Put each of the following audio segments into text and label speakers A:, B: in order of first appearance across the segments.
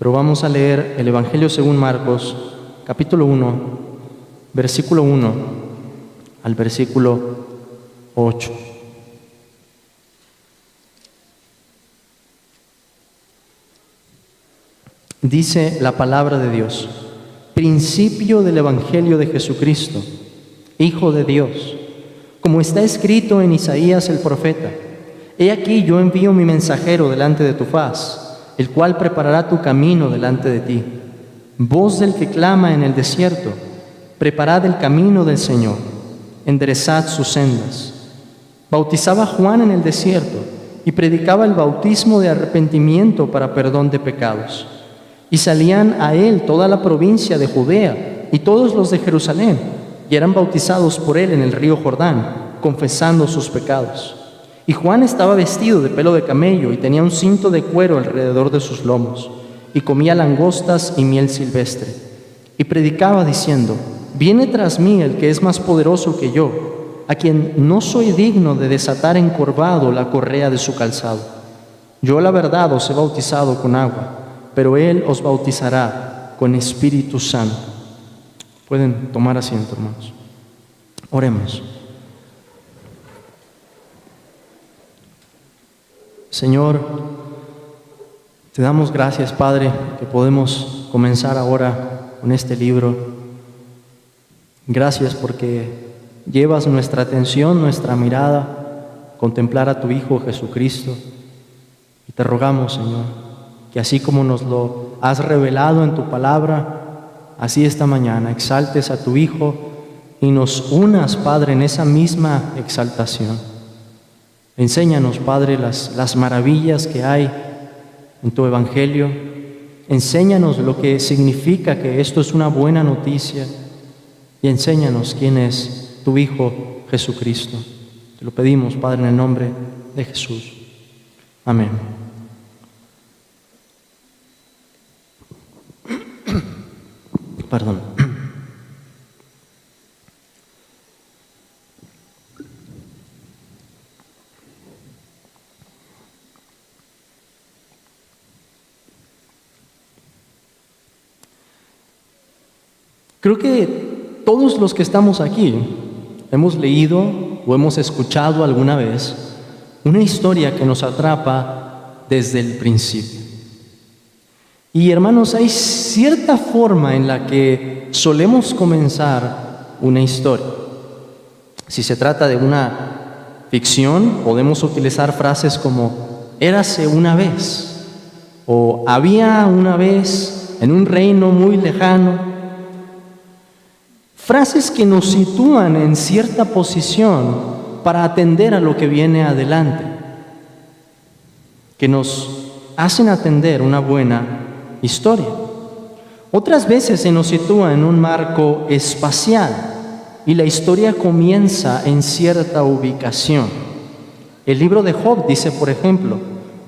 A: pero vamos a leer el Evangelio según Marcos, capítulo 1, versículo 1 al versículo 8. Dice la palabra de Dios: principio del Evangelio de Jesucristo, Hijo de Dios, como está escrito en Isaías el profeta: He aquí yo envío mi mensajero delante de tu faz, el cual preparará tu camino delante de ti. Voz del que clama en el desierto: preparad el camino del Señor, enderezad sus sendas. Bautizaba Juan en el desierto y predicaba el bautismo de arrepentimiento para perdón de pecados. Y salían a él toda la provincia de Judea y todos los de Jerusalén, y eran bautizados por él en el río Jordán, confesando sus pecados. Y Juan estaba vestido de pelo de camello y tenía un cinto de cuero alrededor de sus lomos, y comía langostas y miel silvestre. Y predicaba diciendo: Viene tras mí el que es más poderoso que yo, a quien no soy digno de desatar encorvado la correa de su calzado. Yo la verdad os he bautizado con agua, pero Él os bautizará con Espíritu Santo. Pueden tomar asiento, hermanos. Oremos. Señor, te damos gracias, Padre, que podemos comenzar ahora con este libro. Gracias porque llevas nuestra atención, nuestra mirada, a contemplar a tu Hijo Jesucristo. Y te rogamos, Señor, que así como nos lo has revelado en tu palabra, así esta mañana exaltes a tu Hijo y nos unas, Padre, en esa misma exaltación. Enséñanos, Padre, las maravillas que hay en tu Evangelio. Enséñanos lo que significa que esto es una buena noticia y enséñanos quién es tu Hijo Jesucristo. Te lo pedimos, Padre, en el nombre de Jesús. Amén. Perdón. Creo que todos los que estamos aquí hemos leído o hemos escuchado alguna vez una historia que nos atrapa desde el principio. Y hermanos, hay cierta forma en la que solemos comenzar una historia. Si se trata de una ficción, podemos utilizar frases como érase una vez, o había una vez en un reino muy lejano. Frases que nos sitúan en cierta posición para atender a lo que viene adelante, que nos hacen atender una buena historia. Otras veces se nos sitúa en un marco espacial y la historia comienza en cierta ubicación. El libro de Job dice, por ejemplo: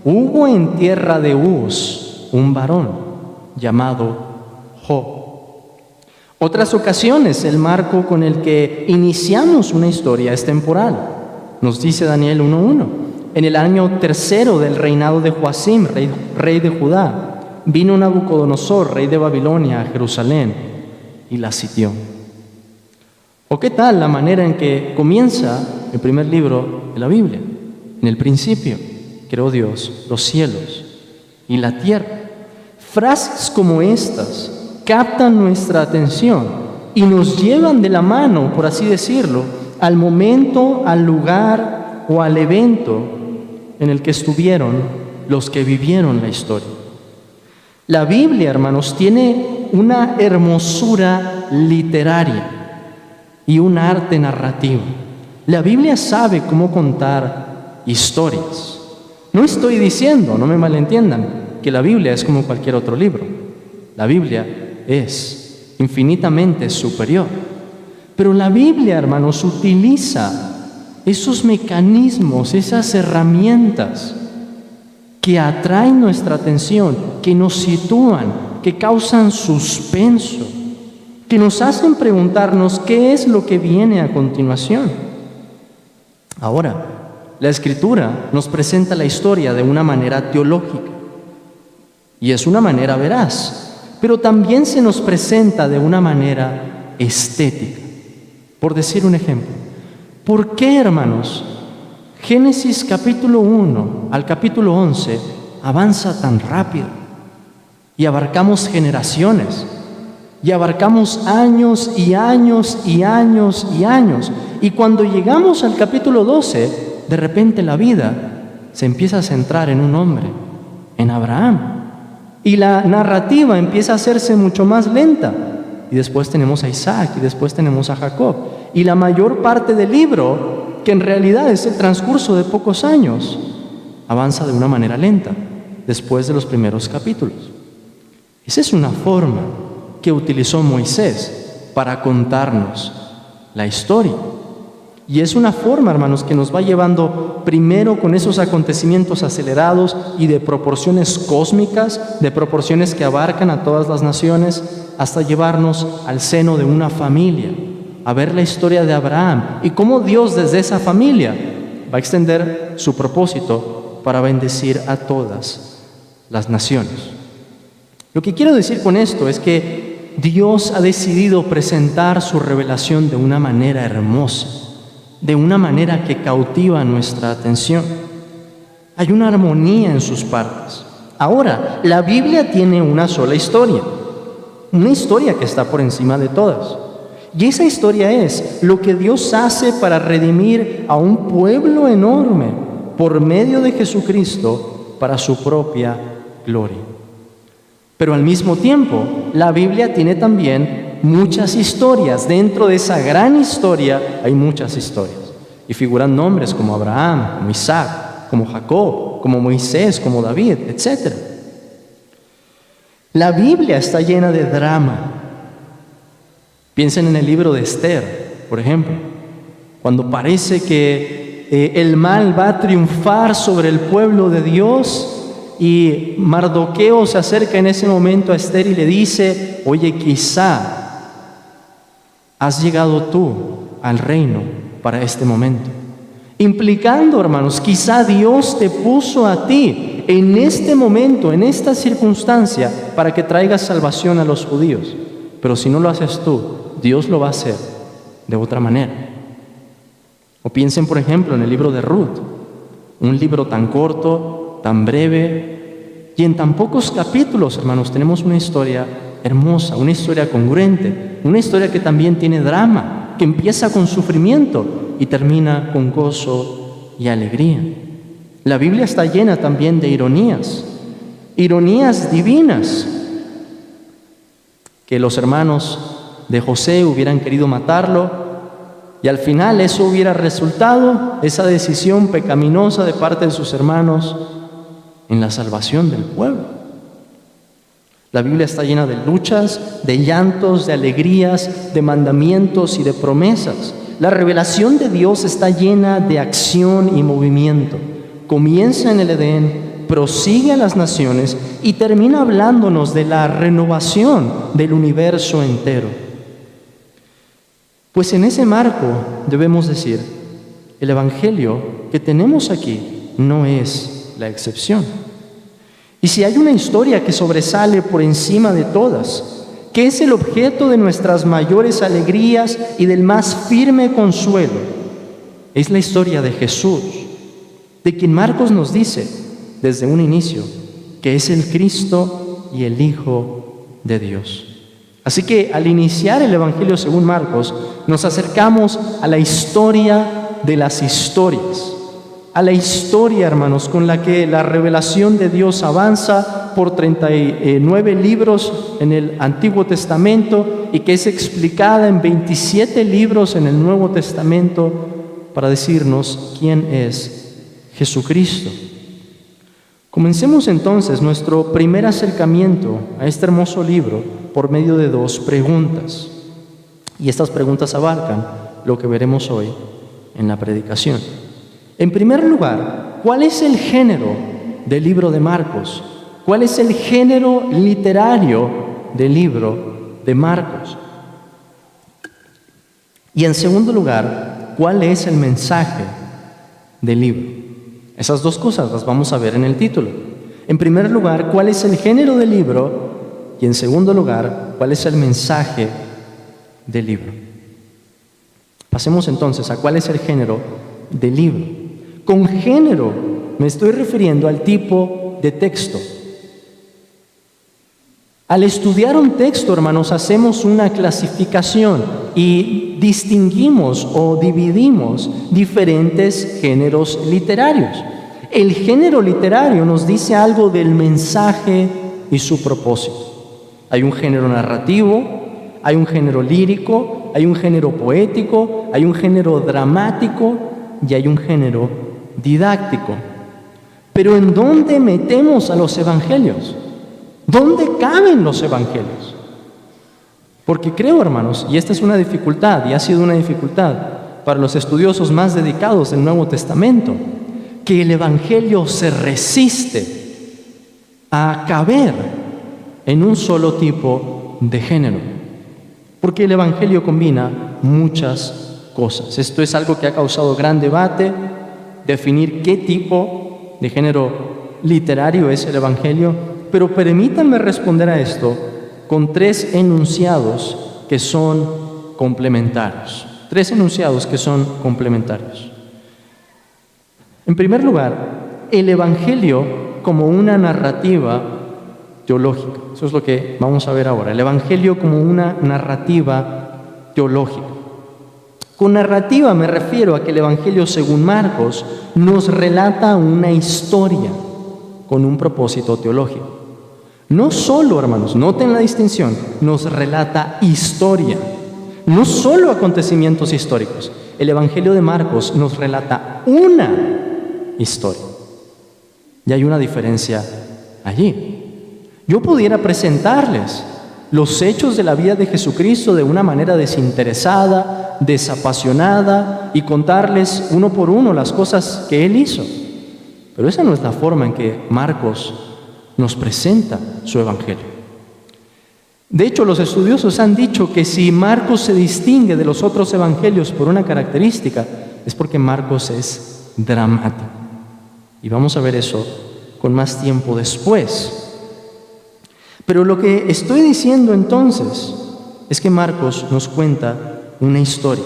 A: hubo en tierra de Uz un varón llamado Job. Otras ocasiones el marco con el que iniciamos una historia es temporal. Nos dice Daniel 1:1: en el año 3 del reinado de Joacim, rey de Judá, vino Nabucodonosor, rey de Babilonia, a Jerusalén y la sitió. ¿O qué tal la manera en que comienza el primer libro de la Biblia? En el principio creó Dios los cielos y la tierra. Frases como estas captan nuestra atención y nos llevan de la mano, por así decirlo, al momento, al lugar o al evento en el que estuvieron los que vivieron la historia. La Biblia, hermanos, tiene una hermosura literaria y un arte narrativo. La Biblia sabe cómo contar historias. No estoy diciendo, no me malentiendan, que la Biblia es como cualquier otro libro. La Biblia es infinitamente superior. Pero la Biblia, hermanos, utiliza esos mecanismos, esas herramientas que atraen nuestra atención, que nos sitúan, que causan suspenso, que nos hacen preguntarnos qué es lo que viene a continuación. Ahora, la Escritura nos presenta la historia de una manera teológica. y es una manera veraz, pero también se nos presenta de una manera estética. Por decir un ejemplo, ¿por qué, hermanos, Génesis capítulo 1 al capítulo 11 avanza tan rápido? Y abarcamos generaciones, y abarcamos años y años y años y años. Y cuando llegamos al capítulo 12, de repente la vida se empieza a centrar en un hombre, en Abraham. Y la narrativa empieza a hacerse mucho más lenta. Y después tenemos a Isaac, y después tenemos a Jacob. Y la mayor parte del libro, que en realidad es el transcurso de pocos años, avanza de una manera lenta, después de los primeros capítulos. Esa es una forma que utilizó Moisés para contarnos la historia. Y es una forma, hermanos, que nos va llevando primero con esos acontecimientos acelerados y de proporciones cósmicas, de proporciones que abarcan a todas las naciones, hasta llevarnos al seno de una familia, a ver la historia de Abraham y cómo Dios desde esa familia va a extender su propósito para bendecir a todas las naciones. Lo que quiero decir con esto es que Dios ha decidido presentar su revelación de una manera hermosa, de una manera que cautiva nuestra atención. Hay una armonía en sus partes. Ahora, la Biblia tiene una sola historia, una historia que está por encima de todas. Y esa historia es lo que Dios hace para redimir a un pueblo enorme por medio de Jesucristo para su propia gloria. Pero al mismo tiempo, la Biblia tiene también muchas historias. Dentro de esa gran historia hay muchas historias. Y figuran nombres como Abraham, como Isaac, como Jacob, como Moisés, como David, etc. La Biblia está llena de drama. Piensen en el libro de Esther, por ejemplo, cuando parece que el mal va a triunfar sobre el pueblo de Dios. Y Mardoqueo se acerca en ese momento a Esther y le dice: oye, quizá has llegado tú al reino para este momento. Implicando, hermanos, quizá Dios te puso a ti en este momento, en esta circunstancia, para que traigas salvación a los judíos. Pero si no lo haces tú, Dios lo va a hacer de otra manera. O piensen, por ejemplo, en el libro de Ruth, un libro tan corto, tan breve, y en tan pocos capítulos, hermanos, tenemos una historia hermosa, una historia congruente, una historia que también tiene drama, que empieza con sufrimiento y termina con gozo y alegría. La Biblia está llena también de ironías divinas, que los hermanos de José hubieran querido matarlo, y al final eso hubiera resultado, esa decisión pecaminosa de parte de sus hermanos, en la salvación del pueblo. La Biblia está llena de luchas, de llantos, de alegrías, de mandamientos y de promesas. La revelación de Dios está llena de acción y movimiento. Comienza en el Edén, prosigue a las naciones y termina hablándonos de la renovación del universo entero. Pues en ese marco debemos decir, el Evangelio que tenemos aquí no es la excepción. Y si hay una historia que sobresale por encima de todas, que es el objeto de nuestras mayores alegrías y del más firme consuelo, es la historia de Jesús, de quien Marcos nos dice desde un inicio que es el Cristo y el Hijo de Dios. Así que al iniciar el Evangelio según Marcos, nos acercamos a la historia de las historias, a la historia, hermanos, con la que la revelación de Dios avanza por 39 libros en el Antiguo Testamento y que es explicada en 27 libros en el Nuevo Testamento para decirnos quién es Jesucristo. Comencemos entonces nuestro primer acercamiento a este hermoso libro por medio de dos preguntas. Y estas preguntas abarcan lo que veremos hoy en la predicación. En primer lugar, ¿cuál es el género del libro de Marcos? ¿Cuál es el género literario del libro de Marcos? Y en segundo lugar, ¿cuál es el mensaje del libro? Esas dos cosas las vamos a ver en el título. En primer lugar, ¿cuál es el género del libro? Y en segundo lugar, ¿cuál es el mensaje del libro? Pasemos entonces a cuál es el género del libro. Con género me estoy refiriendo al tipo de texto. Al estudiar un texto, hermanos, hacemos una clasificación y distinguimos o dividimos diferentes géneros literarios. El género literario nos dice algo del mensaje y su propósito. Hay un género narrativo, hay un género lírico, hay un género poético, hay un género dramático y hay un género didáctico. Pero ¿en dónde metemos a los evangelios? ¿Dónde caben los evangelios? Porque creo, hermanos, y esta es una dificultad, y ha sido una dificultad para los estudiosos más dedicados del Nuevo Testamento, que el evangelio se resiste a caber en un solo tipo de género. Porque el evangelio combina muchas cosas. Esto es algo que ha causado gran debate, definir qué tipo de género literario es el evangelio. Pero permítanme responder a esto con tres enunciados que son complementarios. Tres enunciados que son complementarios. En primer lugar, el evangelio como una narrativa teológica. Eso es lo que vamos a ver ahora. El evangelio como una narrativa teológica. Con narrativa me refiero a que el evangelio, según Marcos, nos relata una historia con un propósito teológico. No solo, hermanos, noten la distinción, nos relata historia, no solo acontecimientos históricos. El Evangelio de Marcos nos relata una historia. Y hay una diferencia allí. Yo pudiera presentarles los hechos de la vida de Jesucristo de una manera desinteresada, desapasionada, y contarles uno por uno las cosas que Él hizo. Pero esa no es la forma en que Marcos nos presenta su evangelio. De hecho, los estudiosos han dicho que si Marcos se distingue de los otros evangelios por una característica, es porque Marcos es dramático. Y vamos a ver eso con más tiempo después. Pero lo que estoy diciendo entonces es que Marcos nos cuenta una historia.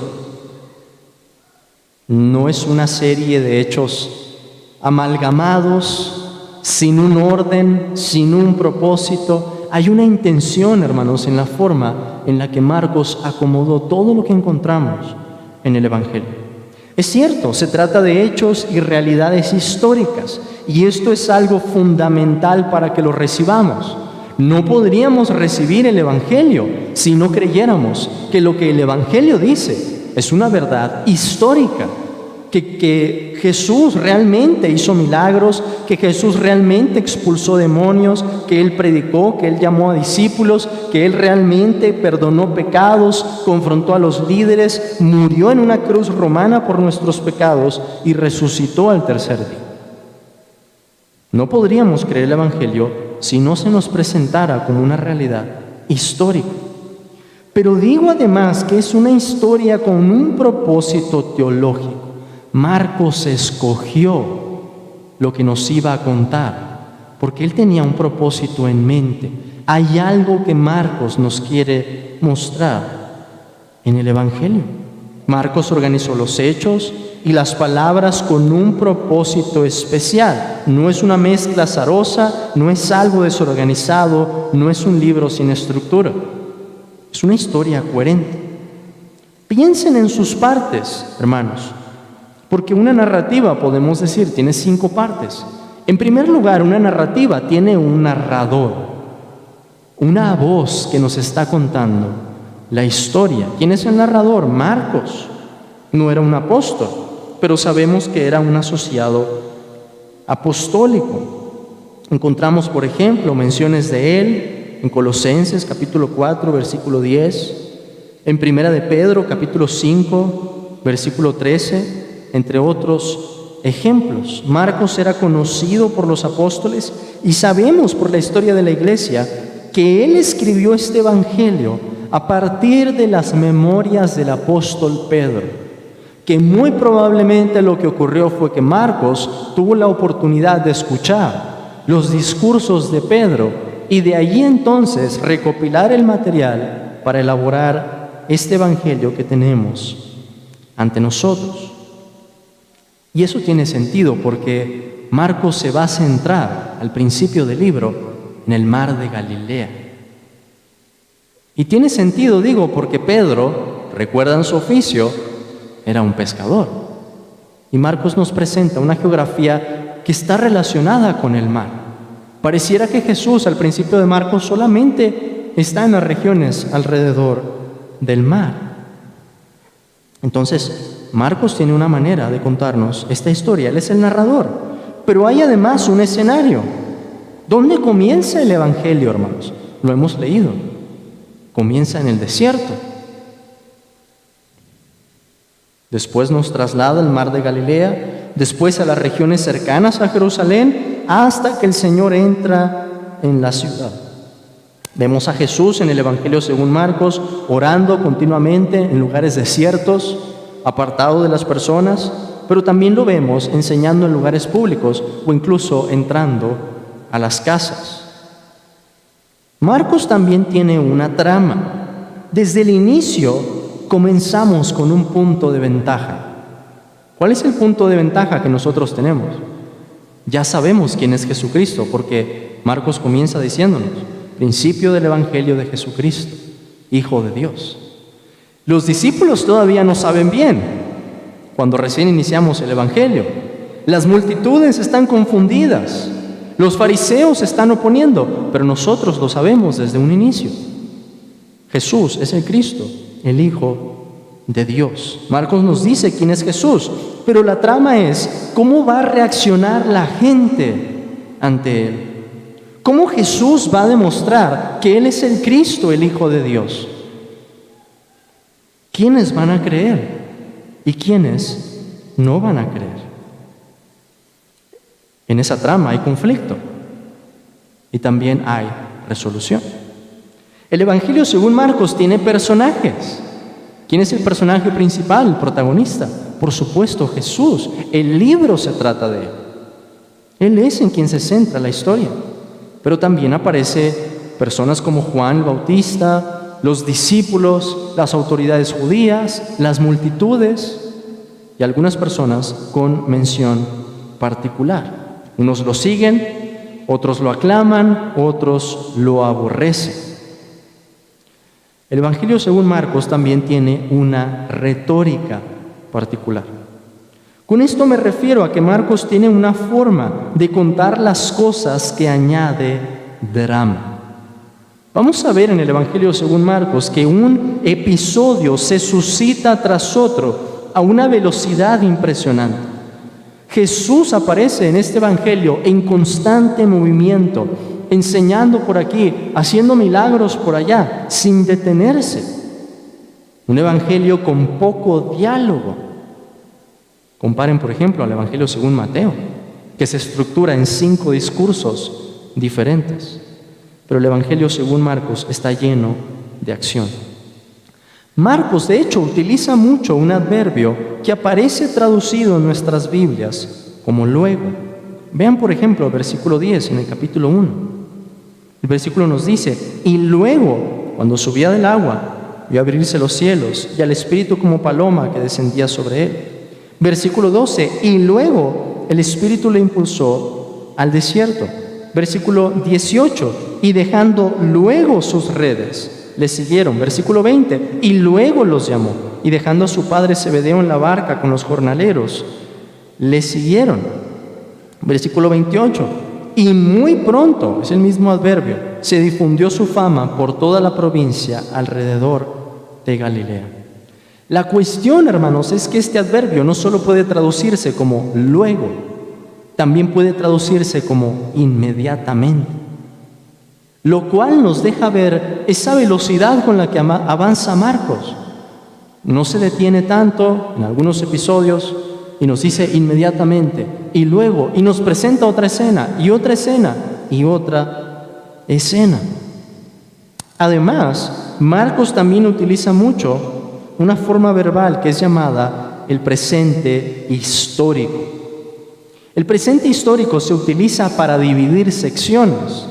A: No es una serie de hechos amalgamados, sin un orden, sin un propósito. Hay una intención, hermanos, en la forma en la que Marcos acomodó todo lo que encontramos en el Evangelio. Es cierto, se trata de hechos y realidades históricas, y esto es algo fundamental para que lo recibamos. No podríamos recibir el Evangelio si no creyéramos que lo que el Evangelio dice es una verdad histórica. Que Jesús realmente hizo milagros, que Jesús realmente expulsó demonios, que Él predicó, que Él llamó a discípulos, que Él realmente perdonó pecados, confrontó a los líderes, murió en una cruz romana por nuestros pecados y resucitó al tercer día. No podríamos creer el Evangelio si no se nos presentara como una realidad histórica. Pero digo además que es una historia con un propósito teológico. Marcos escogió lo que nos iba a contar, porque él tenía un propósito en mente. Hay algo que Marcos nos quiere mostrar en el Evangelio. Marcos organizó los hechos y las palabras con un propósito especial. No es una mezcla azarosa, no es algo desorganizado, no es un libro sin estructura. Es una historia coherente. Piensen en sus partes, hermanos. Porque una narrativa, podemos decir, tiene 5 partes. En primer lugar, una narrativa tiene un narrador, una voz que nos está contando la historia. ¿Quién es el narrador? Marcos. No era un apóstol, pero sabemos que era un asociado apostólico. Encontramos, por ejemplo, menciones de él en Colosenses capítulo 4, versículo 10, en Primera de Pedro capítulo 5, versículo 13, entre otros ejemplos. Marcos era conocido por los apóstoles y sabemos por la historia de la iglesia que él escribió este evangelio a partir de las memorias del apóstol Pedro, que muy probablemente lo que ocurrió fue que Marcos tuvo la oportunidad de escuchar los discursos de Pedro y de allí entonces recopilar el material para elaborar este evangelio que tenemos ante nosotros. Y eso tiene sentido porque Marcos se va a centrar al principio del libro en el mar de Galilea. Y tiene sentido, digo, porque Pedro, recuerdan su oficio, era un pescador. Y Marcos nos presenta una geografía que está relacionada con el mar. Pareciera que Jesús al principio de Marcos solamente está en las regiones alrededor del mar. Entonces, Marcos tiene una manera de contarnos esta historia. Él es el narrador. Pero hay además un escenario. ¿Dónde comienza el evangelio, hermanos? Lo hemos leído. Comienza en el desierto. Después nos traslada al mar de Galilea, después a las regiones cercanas a Jerusalén, hasta que el Señor entra en la ciudad. Vemos a Jesús en el Evangelio según Marcos, orando continuamente en lugares desiertos, apartado de las personas, pero también lo vemos enseñando en lugares públicos o incluso entrando a las casas. Marcos también tiene una trama. Desde el inicio comenzamos con un punto de ventaja. ¿Cuál es el punto de ventaja que nosotros tenemos? Ya sabemos quién es Jesucristo, porque Marcos comienza diciéndonos, principio del Evangelio de Jesucristo, Hijo de Dios. Los discípulos todavía no saben bien, cuando recién iniciamos el Evangelio. Las multitudes están confundidas, los fariseos se están oponiendo, pero nosotros lo sabemos desde un inicio. Jesús es el Cristo, el Hijo de Dios. Marcos nos dice quién es Jesús, pero la trama es cómo va a reaccionar la gente ante Él. ¿Cómo Jesús va a demostrar que Él es el Cristo, el Hijo de Dios? ¿Quiénes van a creer y quiénes no van a creer? En esa trama hay conflicto y también hay resolución. El Evangelio según Marcos tiene personajes. ¿Quién es el personaje principal, el protagonista? Por supuesto, Jesús. El libro se trata de Él. Él es en quien se centra la historia. Pero también aparecen personas como Juan el Bautista, los discípulos, las autoridades judías, las multitudes y algunas personas con mención particular. Unos lo siguen, otros lo aclaman, otros lo aborrecen. El Evangelio según Marcos también tiene una retórica particular. Con esto me refiero a que Marcos tiene una forma de contar las cosas que añade drama. Vamos a ver en el Evangelio según Marcos que un episodio se suscita tras otro a una velocidad impresionante. Jesús aparece en este Evangelio en constante movimiento, enseñando por aquí, haciendo milagros por allá, sin detenerse. Un evangelio con poco diálogo. Comparen, por ejemplo, al Evangelio según Mateo, que se estructura en 5 discursos diferentes. Pero el Evangelio según Marcos está lleno de acción. Marcos, de hecho, utiliza mucho un adverbio que aparece traducido en nuestras Biblias como luego. Vean, por ejemplo, el versículo 10 en el capítulo 1. El versículo nos dice, y luego, cuando subía del agua, vio abrirse los cielos y al Espíritu como paloma que descendía sobre él. Versículo 12, y luego el Espíritu le impulsó al desierto. Versículo 18, y dejando luego sus redes, le siguieron. Versículo 20, y luego los llamó, y dejando a su padre Zebedeo en la barca con los jornaleros, le siguieron. Versículo 28, y muy pronto, es el mismo adverbio, se difundió su fama por toda la provincia alrededor de Galilea. La cuestión, hermanos, es que este adverbio no solo puede traducirse como luego, también puede traducirse como inmediatamente, lo cual nos deja ver esa velocidad con la que avanza Marcos. No se detiene tanto en algunos episodios y nos dice inmediatamente, y luego, y nos presenta otra escena, y otra escena, y otra escena. Además, Marcos también utiliza mucho una forma verbal que es llamada el presente histórico. El presente histórico se utiliza para dividir secciones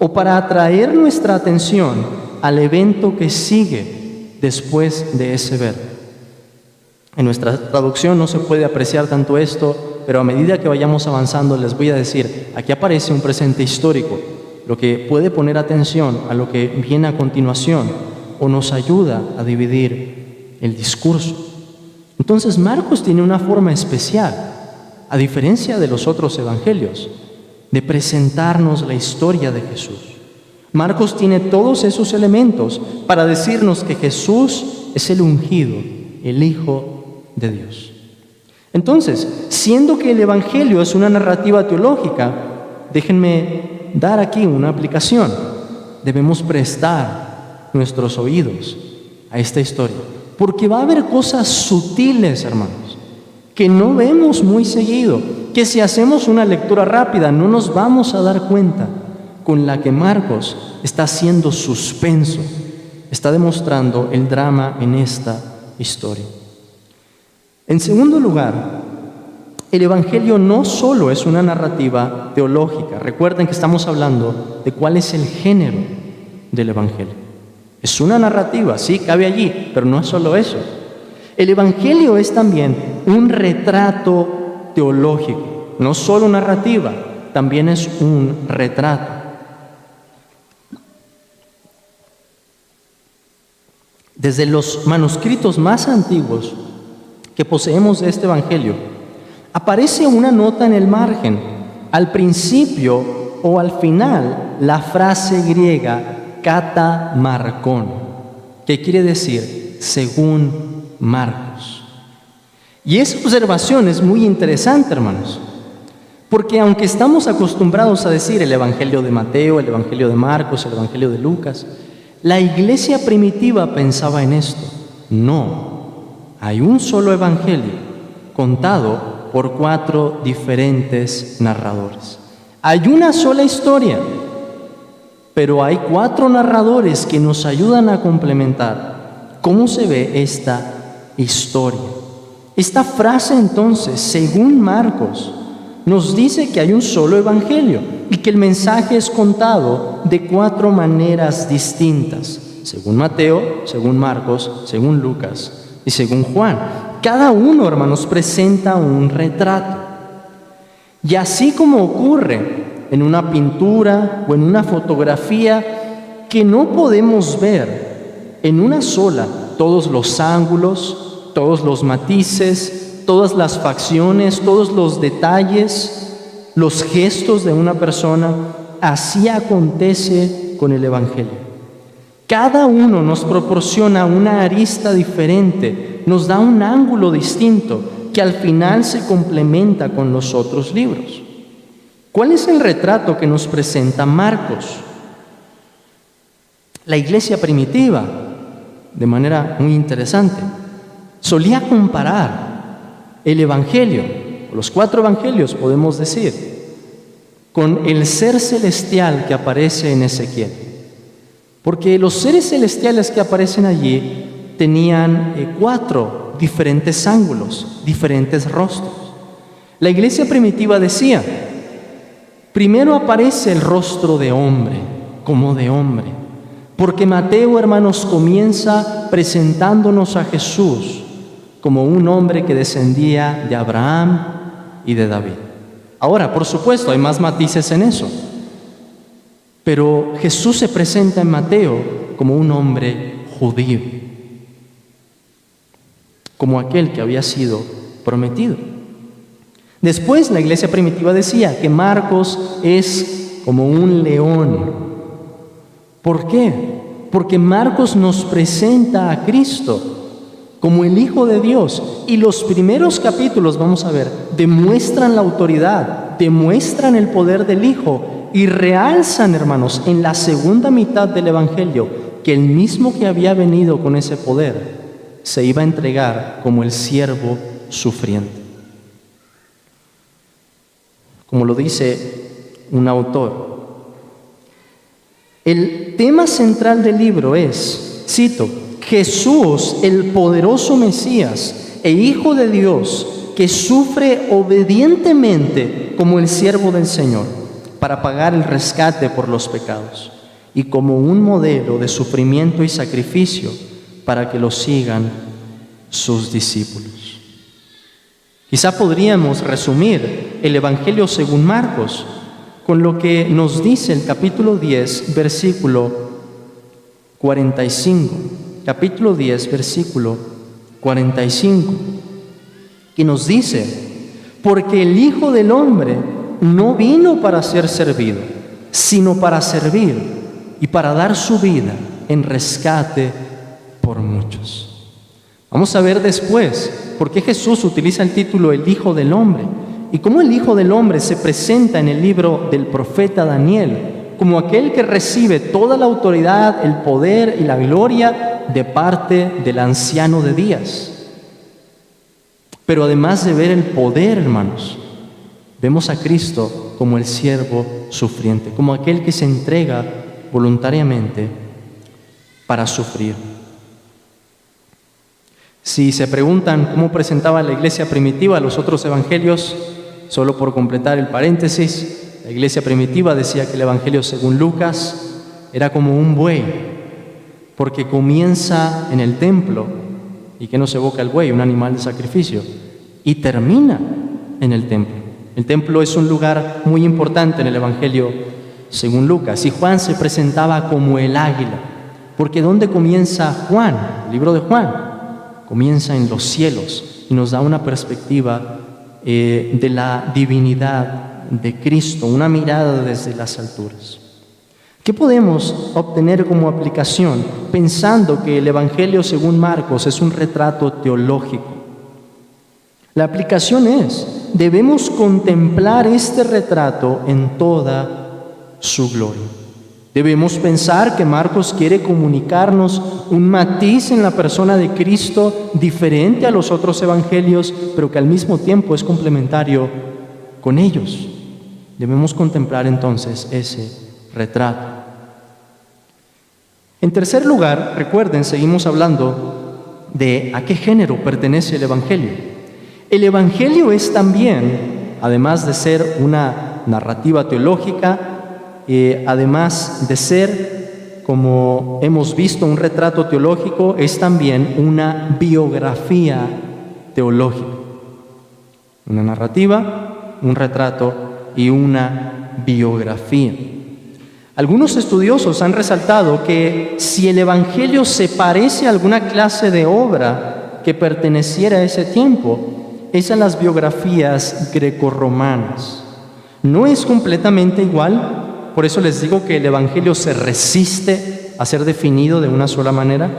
A: o para atraer nuestra atención al evento que sigue después de ese verbo. En nuestra traducción no se puede apreciar tanto esto, pero a medida que vayamos avanzando les voy a decir, aquí aparece un presente histórico, lo que puede poner atención a lo que viene a continuación o nos ayuda a dividir el discurso. Entonces Marcos tiene una forma especial, a diferencia de los otros evangelios, de presentarnos la historia de Jesús. Marcos tiene todos esos elementos para decirnos que Jesús es el ungido, el Hijo de Dios. Entonces, siendo que el evangelio es una narrativa teológica, déjenme dar aquí una aplicación. Debemos prestar nuestros oídos a esta historia, porque va a haber cosas sutiles, hermanos, que no vemos muy seguido, que si hacemos una lectura rápida no nos vamos a dar cuenta, con la que Marcos está haciendo suspenso, está demostrando el drama en esta historia. En segundo lugar, el evangelio no solo es una narrativa teológica. Recuerden que estamos hablando de cuál es el género del evangelio. Es una narrativa, sí, cabe allí, pero no es solo eso. El evangelio es también un retrato teológico, no solo narrativa, también es un retrato. Desde los manuscritos más antiguos que poseemos de este evangelio, aparece una nota en el margen, al principio o al final, la frase griega katamarkon, que quiere decir según Marcos. Y esa observación es muy interesante, hermanos, porque aunque estamos acostumbrados a decir el evangelio de Mateo, el evangelio de Marcos, el evangelio de Lucas, la iglesia primitiva pensaba en esto. No, hay un solo evangelio contado por 4 diferentes narradores. Hay una sola historia, pero hay 4 narradores que nos ayudan a complementar cómo se ve esta historia. Esta frase entonces, según Marcos, nos dice que hay un solo evangelio y que el mensaje es contado de 4 maneras distintas, según Mateo, según Marcos, según Lucas y según Juan. Cada uno, hermanos, presenta un retrato. Y así como ocurre en una pintura o en una fotografía, que no podemos ver en una sola todos los ángulos, todos los matices, todas las facciones, todos los detalles, los gestos de una persona, así acontece con el evangelio. Cada uno nos proporciona una arista diferente, nos da un ángulo distinto que al final se complementa con los otros libros. ¿Cuál es el retrato que nos presenta Marcos? La iglesia primitiva, de manera muy interesante, solía comparar el evangelio, los 4 evangelios podemos decir, con el ser celestial que aparece en Ezequiel. Porque los seres celestiales que aparecen allí tenían 4 diferentes ángulos, diferentes rostros. La iglesia primitiva decía, primero aparece el rostro de hombre, como de hombre, porque Mateo, hermanos, comienza presentándonos a Jesús como un hombre que descendía de Abraham y de David. Ahora, por supuesto, hay más matices en eso, pero Jesús se presenta en Mateo como un hombre judío, como aquel que había sido prometido. Después la iglesia primitiva decía que Marcos es como un león. ¿Por qué? Porque Marcos nos presenta a Cristo como el Hijo de Dios, y los primeros capítulos, vamos a ver, demuestran la autoridad, demuestran el poder del Hijo y realzan, hermanos, en la segunda mitad del Evangelio, que el mismo que había venido con ese poder se iba a entregar como el siervo sufriente. Como lo dice un autor, el tema central del libro es, cito, Jesús, el poderoso Mesías e Hijo de Dios, que sufre obedientemente como el siervo del Señor para pagar el rescate por los pecados y como un modelo de sufrimiento y sacrificio para que lo sigan sus discípulos. Quizá podríamos resumir el Evangelio según Marcos con lo que nos dice el capítulo 10, versículo 45. Capítulo 10, versículo 45, que nos dice: porque el Hijo del Hombre no vino para ser servido, sino para servir y para dar su vida en rescate por muchos. Vamos a ver después por qué Jesús utiliza el título el Hijo del Hombre y cómo el Hijo del Hombre se presenta en el libro del profeta Daniel como aquel que recibe toda la autoridad, el poder y la gloria de parte del anciano de días. Pero además de ver el poder, hermanos, vemos a Cristo como el siervo sufriente, como aquel que se entrega voluntariamente para sufrir. Si se preguntan cómo presentaba la iglesia primitiva los otros evangelios, solo por completar el paréntesis, la iglesia primitiva decía que el evangelio según Lucas era como un buey, porque comienza en el templo, y que nos evoca el buey, un animal de sacrificio, y termina en el templo. El templo es un lugar muy importante en el evangelio según Lucas, y Juan se presentaba como el águila, porque ¿dónde comienza Juan? El libro de Juan comienza en los cielos y nos da una perspectiva de la divinidad de Cristo, una mirada desde las alturas. ¿Qué podemos obtener como aplicación pensando que el Evangelio según Marcos es un retrato teológico? La aplicación es: debemos contemplar este retrato en toda su gloria. Debemos pensar que Marcos quiere comunicarnos un matiz en la persona de Cristo diferente a los otros evangelios, pero que al mismo tiempo es complementario con ellos. Debemos contemplar entonces ese retrato. En tercer lugar, recuerden, seguimos hablando de a qué género pertenece el evangelio. El evangelio es también, además de ser una narrativa teológica, además de ser, como hemos visto, un retrato teológico, es también una biografía teológica. Una narrativa, un retrato y una biografía. Algunos estudiosos han resaltado que si el Evangelio se parece a alguna clase de obra que perteneciera a ese tiempo, es a las biografías grecorromanas. No es completamente igual. Por eso les digo que el Evangelio se resiste a ser definido de una sola manera,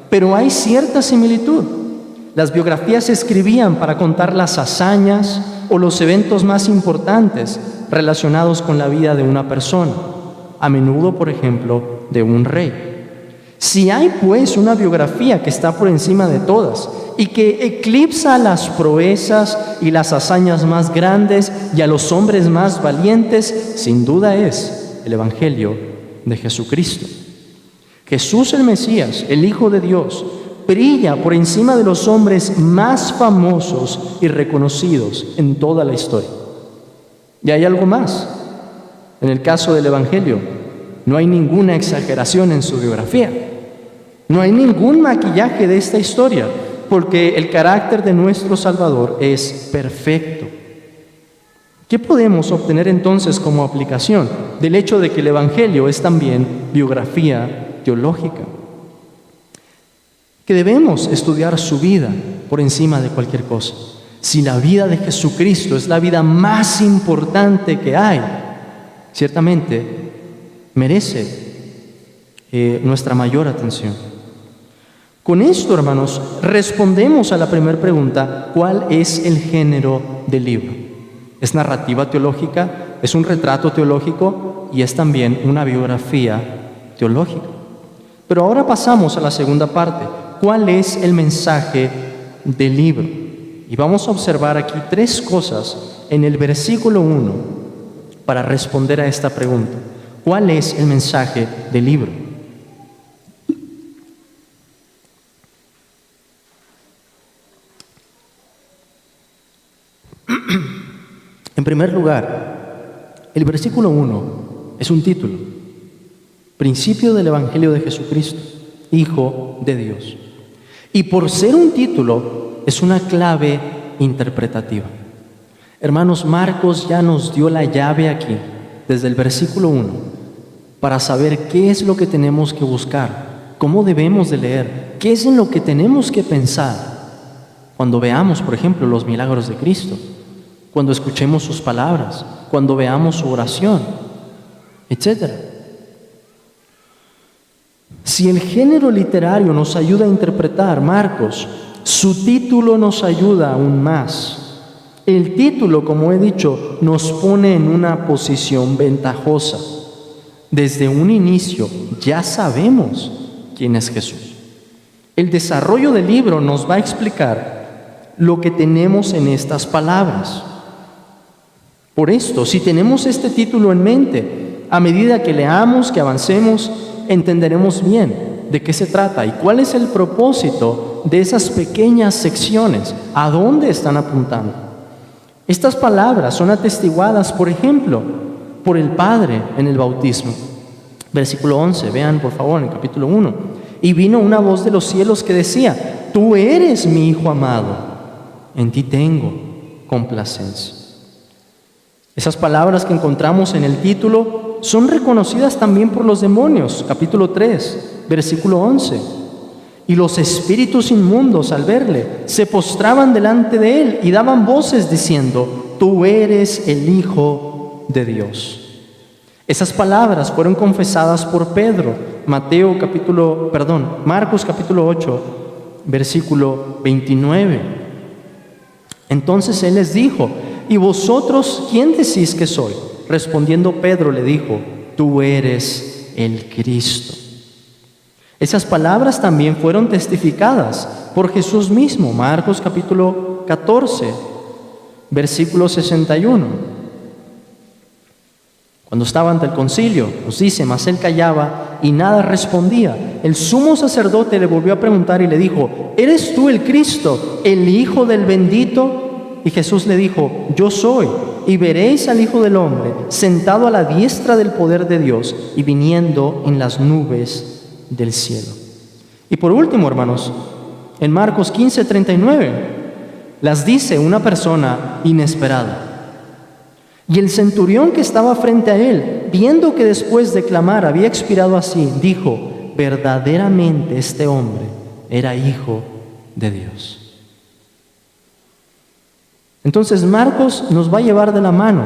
A: pero hay cierta similitud. Las biografías se escribían para contar las hazañas o los eventos más importantes relacionados con la vida de una persona, a menudo, por ejemplo, de un rey. Si hay, pues, una biografía que está por encima de todas y que eclipsa las proezas y las hazañas más grandes y a los hombres más valientes, sin duda es el Evangelio de Jesucristo. Jesús el Mesías, el Hijo de Dios, brilla por encima de los hombres más famosos y reconocidos en toda la historia. Y hay algo más. En el caso del Evangelio, no hay ninguna exageración en su biografía. No hay ningún maquillaje de esta historia, porque el carácter de nuestro Salvador es perfecto. ¿Qué podemos obtener entonces como aplicación del hecho de que el Evangelio es también biografía teológica? Que debemos estudiar su vida por encima de cualquier cosa. Si la vida de Jesucristo es la vida más importante que hay, ciertamente merece nuestra mayor atención. Con esto, hermanos, respondemos a la primera pregunta: ¿cuál es el género del libro? Es narrativa teológica, es un retrato teológico y es también una biografía teológica. Pero ahora pasamos a la segunda parte: ¿cuál es el mensaje del libro? Y vamos a observar aquí tres cosas en el versículo 1 para responder a esta pregunta: ¿cuál es el mensaje del libro? primer lugar, el versículo 1 es un título: Principio del Evangelio de Jesucristo, Hijo de Dios. Y por ser un título, es una clave interpretativa. Hermanos, Marcos ya nos dio la llave aquí, desde el versículo 1, para saber qué es lo que tenemos que buscar, cómo debemos de leer, qué es en lo que tenemos que pensar cuando veamos, por ejemplo, los milagros de Cristo, cuando escuchemos sus palabras, cuando veamos su oración, etc. Si el género literario nos ayuda a interpretar Marcos, su título nos ayuda aún más. El título, como he dicho, nos pone en una posición ventajosa. Desde un inicio ya sabemos quién es Jesús. El desarrollo del libro nos va a explicar lo que tenemos en estas palabras. Por esto, si tenemos este título en mente, a medida que leamos, que avancemos, entenderemos bien de qué se trata y cuál es el propósito de esas pequeñas secciones, a dónde están apuntando. Estas palabras son atestiguadas, por ejemplo, por el Padre en el bautismo. Versículo 11, vean por favor en el capítulo 1. Y vino una voz de los cielos que decía: Tú eres mi Hijo amado, en ti tengo complacencia. Esas palabras que encontramos en el título son reconocidas también por los demonios. Capítulo 3, versículo 11. Y los espíritus inmundos, al verle, se postraban delante de él y daban voces diciendo: Tú eres el Hijo de Dios. Esas palabras fueron confesadas por Pedro. Marcos capítulo 8, versículo 29. Entonces él les dijo: ¿Y vosotros quién decís que soy? Respondiendo Pedro le dijo: Tú eres el Cristo. Esas palabras también fueron testificadas por Jesús mismo. Marcos capítulo 14, versículo 61. Cuando estaba ante el concilio, nos dice: mas él callaba y nada respondía. El sumo sacerdote le volvió a preguntar y le dijo: ¿Eres tú el Cristo, el Hijo del bendito? Y Jesús le dijo: Yo soy. Y veréis al Hijo del Hombre sentado a la diestra del poder de Dios y viniendo en las nubes del cielo. Y por último, hermanos, en Marcos 15:39, las dice una persona inesperada. Y el centurión que estaba frente a él, viendo que después de clamar había expirado así, dijo: verdaderamente este hombre era Hijo de Dios. Entonces Marcos nos va a llevar de la mano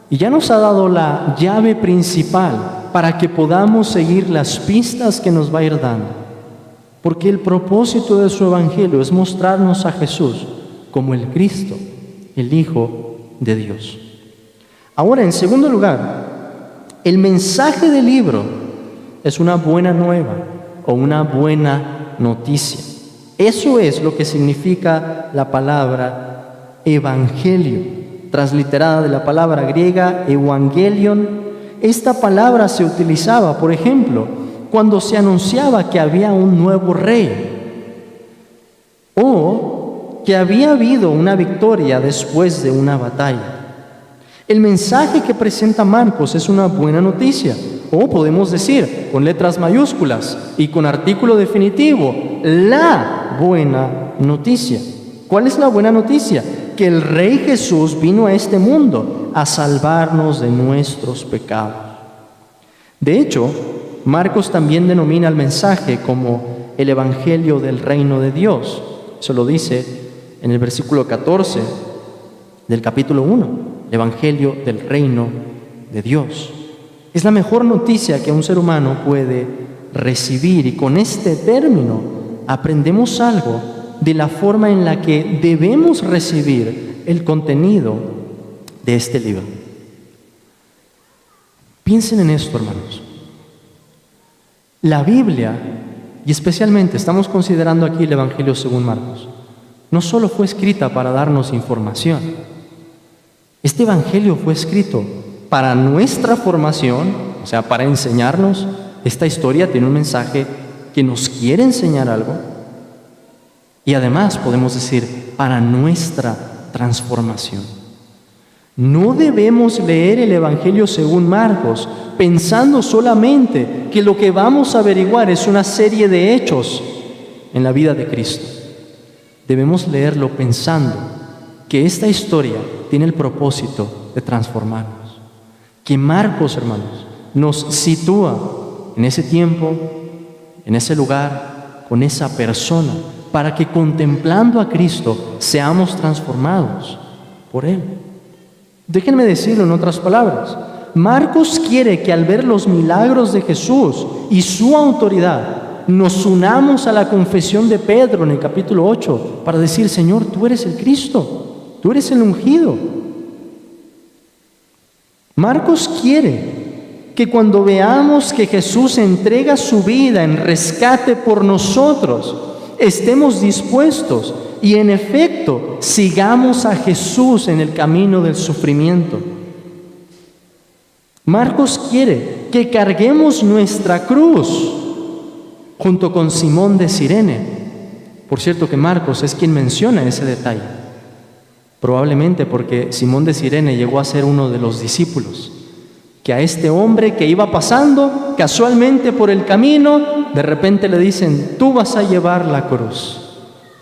A: y ya nos ha dado la llave principal para que podamos seguir las pistas que nos va a ir dando. Porque el propósito de su evangelio es mostrarnos a Jesús como el Cristo, el Hijo de Dios. Ahora, en segundo lugar, el mensaje del libro es una buena nueva o una buena noticia. Eso es lo que significa la palabra evangelio, transliterada de la palabra griega evangelion. Esta palabra se utilizaba, por ejemplo, cuando se anunciaba que había un nuevo rey o que había habido una victoria después de una batalla. El mensaje que presenta Marcos es una buena noticia, o podemos decir, con letras mayúsculas y con artículo definitivo, la buena noticia. ¿Cuál es la buena noticia? Que el Rey Jesús vino a este mundo a salvarnos de nuestros pecados. De hecho, Marcos también denomina el mensaje como el Evangelio del Reino de Dios. Eso lo dice en el versículo 14 del capítulo 1, el Evangelio del Reino de Dios. Es la mejor noticia que un ser humano puede recibir, y con este término aprendemos algo de la forma en la que debemos recibir el contenido de este libro. Piensen en esto, hermanos. La Biblia, y especialmente estamos considerando aquí el Evangelio según Marcos, no solo fue escrita para darnos información. Este Evangelio fue escrito para nuestra formación, o sea, para enseñarnos. Esta historia tiene un mensaje que nos quiere enseñar algo. Y además podemos decir, para nuestra transformación. No debemos leer el Evangelio según Marcos pensando solamente que lo que vamos a averiguar es una serie de hechos en la vida de Cristo. Debemos leerlo pensando que esta historia tiene el propósito de transformarnos. Que Marcos, hermanos, nos sitúa en ese tiempo, en ese lugar, con esa persona, para que contemplando a Cristo seamos transformados por Él. Déjenme decirlo en otras palabras. Marcos quiere que al ver los milagros de Jesús y su autoridad, nos unamos a la confesión de Pedro en el capítulo 8 para decir: Señor, tú eres el Cristo, tú eres el ungido. Marcos quiere que cuando veamos que Jesús entrega su vida en rescate por nosotros, estemos dispuestos y en efecto sigamos a Jesús en el camino del sufrimiento. Marcos quiere que carguemos nuestra cruz junto con Simón de Cirene. Por cierto que Marcos es quien menciona ese detalle, probablemente porque Simón de Cirene llegó a ser uno de los discípulos, que a este hombre que iba pasando casualmente por el camino, de repente le dicen: tú vas a llevar la cruz.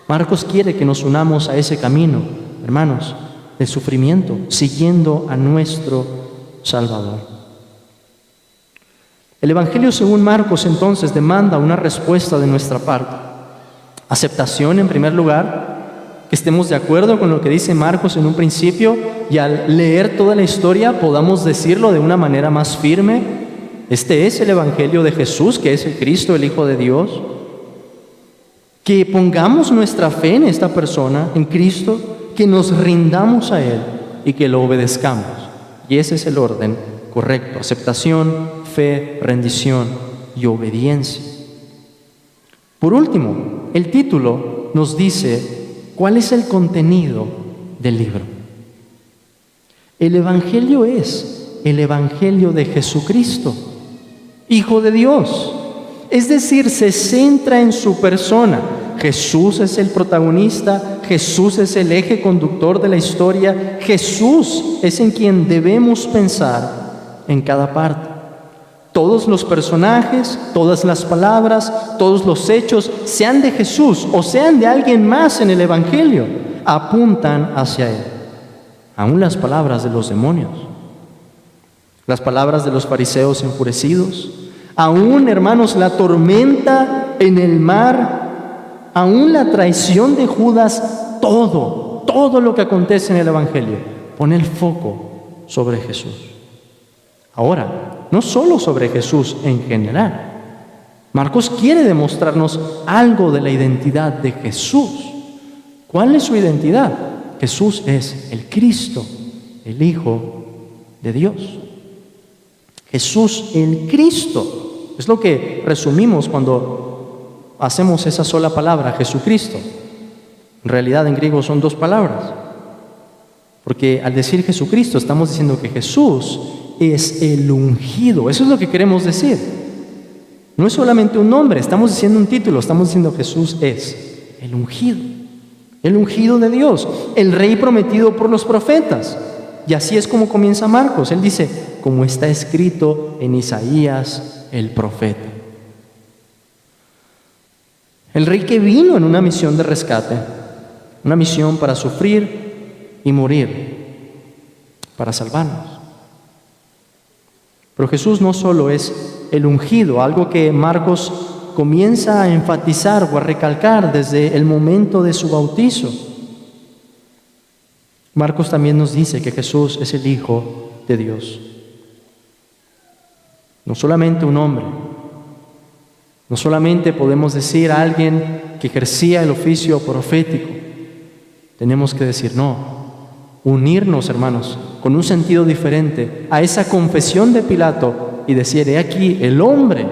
A: Marcos quiere que nos unamos a ese camino, hermanos, del sufrimiento, siguiendo a nuestro Salvador. El Evangelio según Marcos entonces demanda una respuesta de nuestra parte. Aceptación en primer lugar, que estemos de acuerdo con lo que dice Marcos en un principio y al leer toda la historia podamos decirlo de una manera más firme: este es el Evangelio de Jesús, que es el Cristo, el Hijo de Dios. Que pongamos nuestra fe en esta persona, en Cristo, que nos rindamos a Él y que lo obedezcamos. Y ese es el orden correcto: aceptación, fe, rendición y obediencia. Por último, el título nos dice cuál es el contenido del libro. El Evangelio es el Evangelio de Jesucristo, Hijo de Dios. Es decir, se centra en su persona. Jesús es el protagonista, Jesús es el eje conductor de la historia, Jesús es en quien debemos pensar en cada parte. Todos los personajes, todas las palabras, todos los hechos, sean de Jesús o sean de alguien más en el Evangelio, apuntan hacia Él. Aún las palabras de los demonios, las palabras de los fariseos enfurecidos, aún, hermanos, la tormenta en el mar, aún la traición de Judas, todo lo que acontece en el Evangelio pone el foco sobre Jesús. Ahora, no solo sobre Jesús en general. Marcos quiere demostrarnos algo de la identidad de Jesús. ¿Cuál es su identidad? Jesús es el Cristo, el Hijo de Dios. Jesús el Cristo. Es lo que resumimos cuando hacemos esa sola palabra, Jesucristo. En realidad en griego son dos palabras. Porque al decir Jesucristo estamos diciendo que Jesús es el ungido. Eso es lo que queremos decir. No es solamente un nombre, estamos diciendo un título, estamos diciendo Jesús es el ungido de Dios, el Rey prometido por los profetas. Y así es como comienza Marcos. Él dice, como está escrito en Isaías el profeta. El Rey que vino en una misión de rescate, una misión para sufrir y morir, para salvarnos. Pero Jesús no solo es el ungido, algo que Marcos comienza a enfatizar o a recalcar desde el momento de su bautizo. Marcos también nos dice que Jesús es el Hijo de Dios. No solamente un hombre, no solamente podemos decir a alguien que ejercía el oficio profético, tenemos que decir no. Unirnos, hermanos, con un sentido diferente a esa confesión de Pilato y decir, he aquí el hombre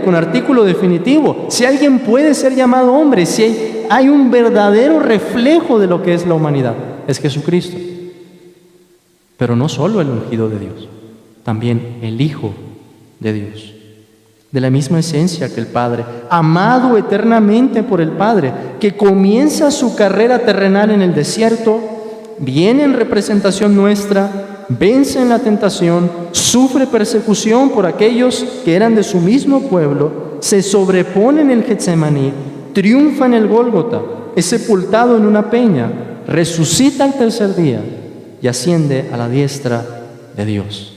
A: con artículo definitivo. Si alguien puede ser llamado hombre, si hay un verdadero reflejo de lo que es la humanidad, es Jesucristo. Pero no solo el ungido de Dios, también el Hijo de Dios, de la misma esencia que el Padre, amado eternamente por el Padre, que comienza su carrera terrenal en el desierto, viene en representación nuestra, vence en la tentación, sufre persecución por aquellos que eran de su mismo pueblo, se sobrepone en el Getsemaní, triunfa en el Gólgota, es sepultado en una peña, resucita al tercer día y asciende a la diestra de Dios.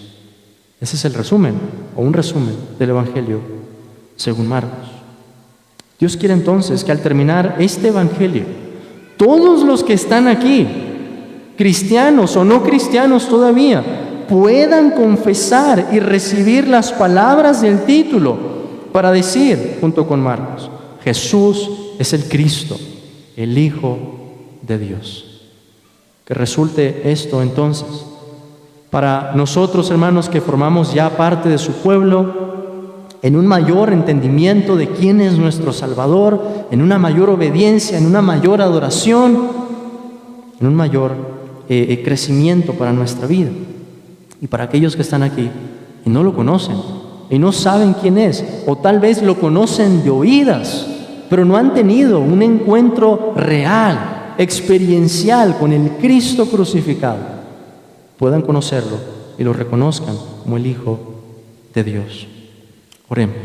A: Ese es el resumen, o un resumen del Evangelio según Marcos. Dios quiere entonces que al terminar este Evangelio, todos los que están aquí, cristianos o no cristianos todavía, puedan confesar y recibir las palabras del título para decir, junto con Marcos, Jesús es el Cristo, el Hijo de Dios. Que resulte esto entonces para nosotros, hermanos, que formamos ya parte de su pueblo, en un mayor entendimiento de quién es nuestro Salvador, en una mayor obediencia, en una mayor adoración, en un mayor crecimiento para nuestra vida. Y para aquellos que están aquí y no lo conocen, y no saben quién es, o tal vez lo conocen de oídas, pero no han tenido un encuentro real, experiencial con el Cristo crucificado, puedan conocerlo y lo reconozcan como el Hijo de Dios. Oremos.